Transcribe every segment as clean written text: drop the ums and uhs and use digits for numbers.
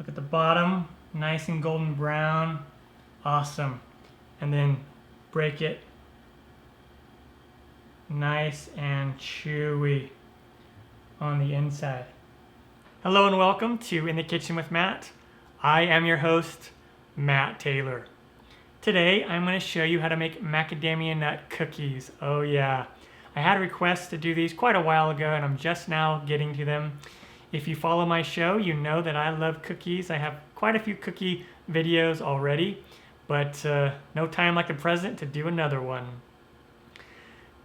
Look at the bottom, nice and golden brown. Awesome. And then break it nice and chewy on the inside. Hello and welcome to In the Kitchen with Matt. I am your host, Matt Taylor. Today I'm going to show you how to make macadamia nut cookies. Oh yeah, I had a request to do these quite a while ago and I'm just now getting to them. If you follow my show, you know that I love cookies. I have quite a few cookie videos already, but no time like the present to do another one.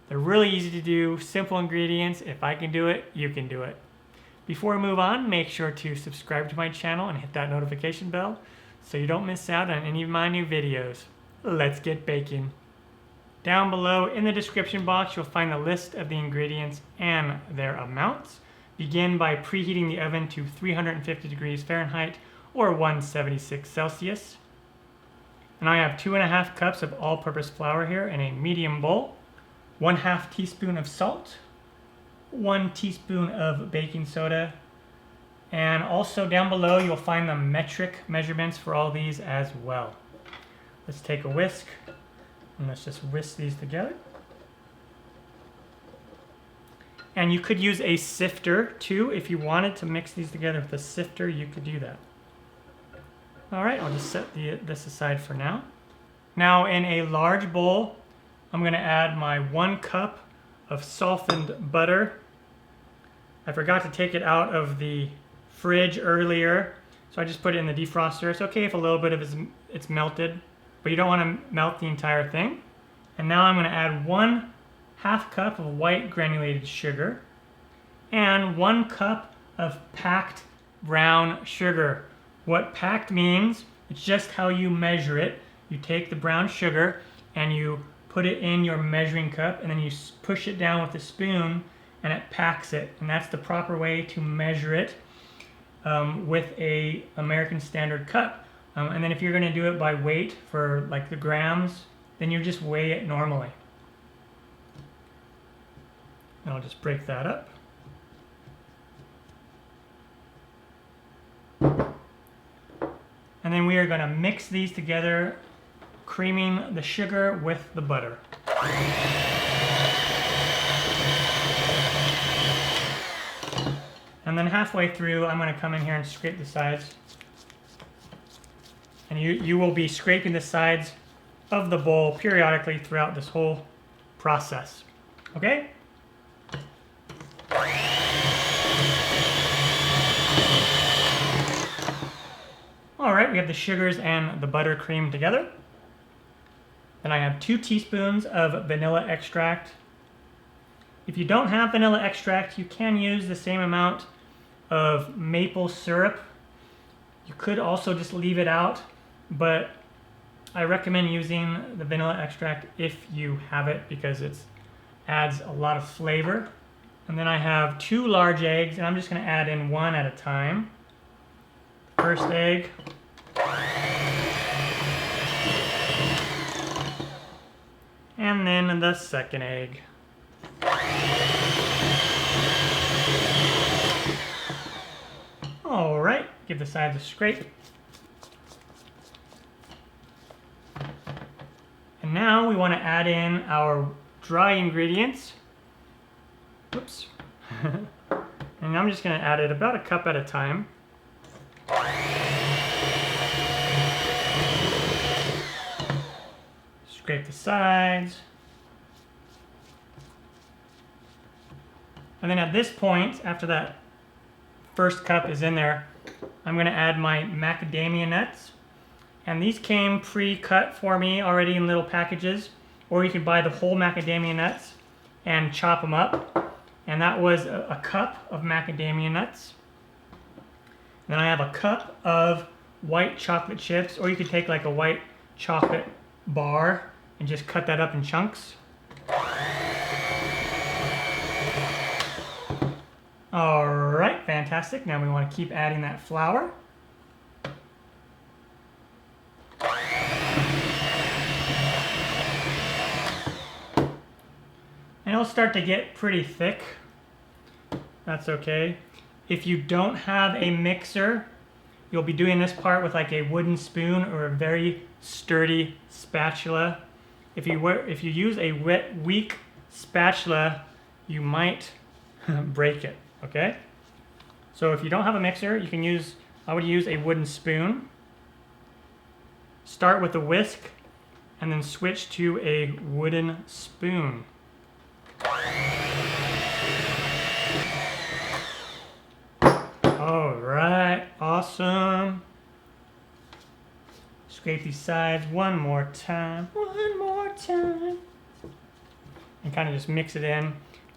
They're really easy to do, simple ingredients. If I can do it, you can do it. Before we move on, make sure to subscribe to my channel and hit that notification bell so you don't miss out on any of my new videos. Let's get baking. Down below in the description box, you'll find a list of the ingredients and their amounts. Begin by preheating the oven to 350 degrees Fahrenheit or 176 Celsius. And I have 2.5 cups of all-purpose flour here in a medium bowl, 1/2 teaspoon of salt, 1 teaspoon of baking soda, and also down below you'll find the metric measurements for all these as well. Let's take a whisk and let's just whisk these together. And you could use a sifter too. If you wanted to mix these together with a sifter, you could do that. All right, I'll just set this aside for now. Now in a large bowl, I'm going to add my 1 cup of softened butter. I forgot to take it out of the fridge earlier, so I just put it in the defroster. It's okay if a little bit of it's melted, but you don't want to melt the entire thing. And now I'm going to add 1/2 cup of white granulated sugar and 1 cup of packed brown sugar. What packed means, it's just how you measure it. You take the brown sugar and you put it in your measuring cup and then you push it down with a spoon and it packs it. And that's the proper way to measure it with a American Standard cup. And then if you're going to do it by weight for like the grams, then you just weigh it normally. And I'll just break that up. And then we are going to mix these together, creaming the sugar with the butter. And then halfway through, I'm going to come in here and scrape the sides. And you will be scraping the sides of the bowl periodically throughout this whole process. Okay? All right, we have the sugars and the butter creamed together. Then I have 2 teaspoons of vanilla extract. If you don't have vanilla extract, you can use the same amount of maple syrup. You could also just leave it out, but I recommend using the vanilla extract if you have it because it adds a lot of flavor. And then I have 2 large eggs, and I'm just going to add in 1 at a time. First egg. And then the second egg. All right, give the sides a scrape. And now we want to add in our dry ingredients. Whoops. And I'm just going to add it about a cup at a time. Scrape the sides. And then at this point, after that first cup is in there, I'm going to add my macadamia nuts. And these came pre-cut for me already in little packages, or you could buy the whole macadamia nuts and chop them up. And that was a cup of macadamia nuts. Then I have a cup of white chocolate chips, or you could take like a white chocolate bar and just cut that up in chunks. All right, fantastic. Now we want to keep adding that flour. And it'll start to get pretty thick. That's okay. If you don't have a mixer, You'll be doing this part with like a wooden spoon or a very sturdy spatula. If you use a weak spatula, you might break it, okay? So if you don't have a mixer, I would use a wooden spoon. Start with a whisk and then switch to a wooden spoon. All right, awesome. Scrape these sides one more time, and kind of just mix it in.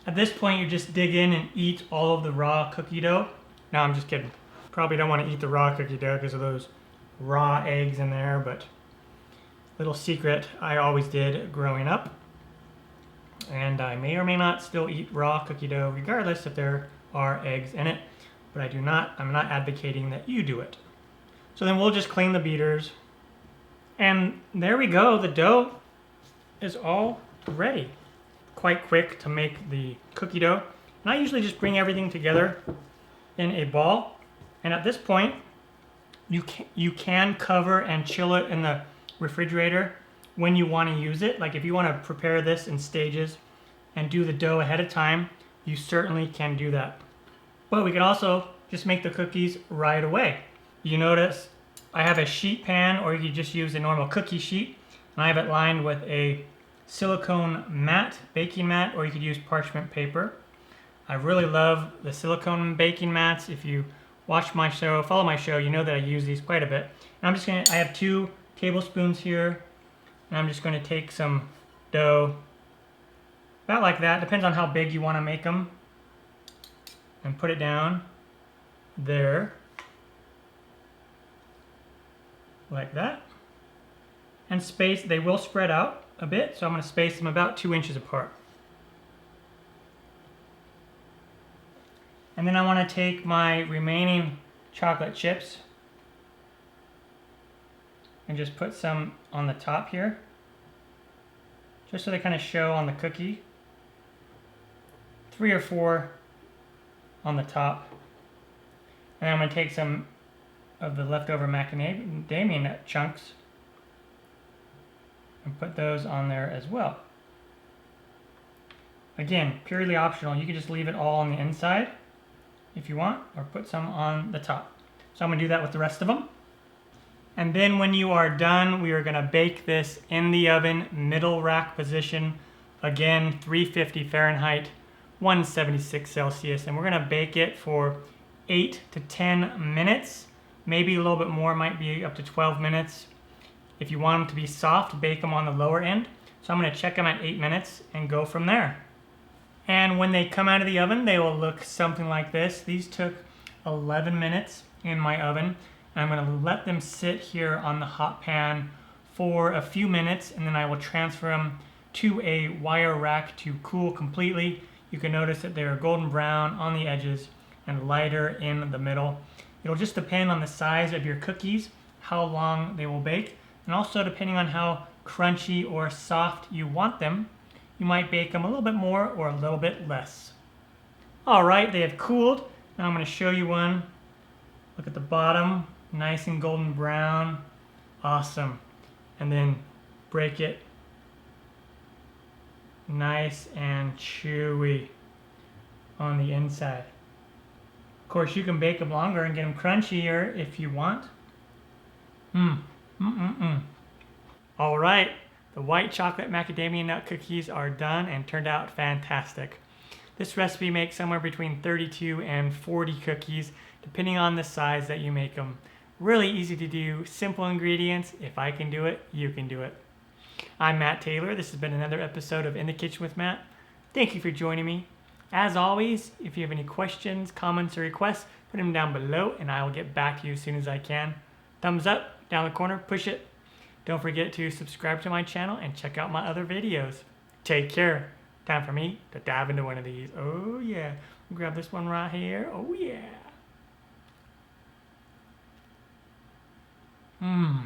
At this point, you just dig in and eat all of the raw cookie dough. No, I'm just kidding. Probably don't want to eat the raw cookie dough because of those raw eggs in there, but little secret, I always did growing up. And I may or may not still eat raw cookie dough regardless if there are eggs in it, but I'm not advocating that you do it. So then we'll just clean the beaters. And there we go, the dough is all ready. Quite quick to make the cookie dough. And I usually just bring everything together in a ball. And at this point, you can cover and chill it in the refrigerator when you want to use it. Like if you want to prepare this in stages and do the dough ahead of time, you certainly can do that. But we can also just make the cookies right away. You notice I have a sheet pan, or you could just use a normal cookie sheet, and I have it lined with a silicone mat, baking mat, or you could use parchment paper. I really love the silicone baking mats. If you watch my show, follow my show, you know that I use these quite a bit. And I have 2 tablespoons here, and I'm just going to take some dough, about like that, depends on how big you want to make them, and put it down there, like that. And they will spread out a bit, so I'm going to space them about 2 inches apart. And then I want to take my remaining chocolate chips and just put some on the top here, just so they kind of show on the cookie. 3 or 4 on the top. And then I'm going to take some of the leftover macadamia nut chunks and put those on there as well. Again, purely optional. You can just leave it all on the inside if you want, or put some on the top. So I'm going to do that with the rest of them. And then when you are done, we are going to bake this in the oven, middle rack position. Again, 350 Fahrenheit, 176 Celsius. And we're going to bake it for 8 to 10 minutes. Maybe a little bit more, might be up to 12 minutes. If you want them to be soft, bake them on the lower end. So I'm going to check them at 8 minutes and go from there. And when they come out of the oven, they will look something like this. These took 11 minutes in my oven. I'm going to let them sit here on the hot pan for a few minutes, and then I will transfer them to a wire rack to cool completely. You can notice that they're golden brown on the edges and lighter in the middle. It'll just depend on the size of your cookies, how long they will bake, and also depending on how crunchy or soft you want them, you might bake them a little bit more or a little bit less. All right, they have cooled. Now I'm going to show you one. Look at the bottom, nice and golden brown. Awesome. And then break it. Nice and chewy on the inside. Of course, you can bake them longer and get them crunchier if you want. All right, the white chocolate macadamia nut cookies are done and turned out fantastic. This recipe makes somewhere between 32 and 40 cookies, depending on the size that you make them. Really easy to do, simple ingredients. If I can do it, you can do it. I'm Matt Taylor. This has been another episode of In the Kitchen with Matt. Thank you for joining me. As always, if you have any questions, comments, or requests, put them down below and I will get back to you as soon as I can. Thumbs up, down the corner, push it. Don't forget to subscribe to my channel and check out my other videos. Take care. Time for me to dive into one of these. Oh yeah. Grab this one right here. Oh yeah. Mmm.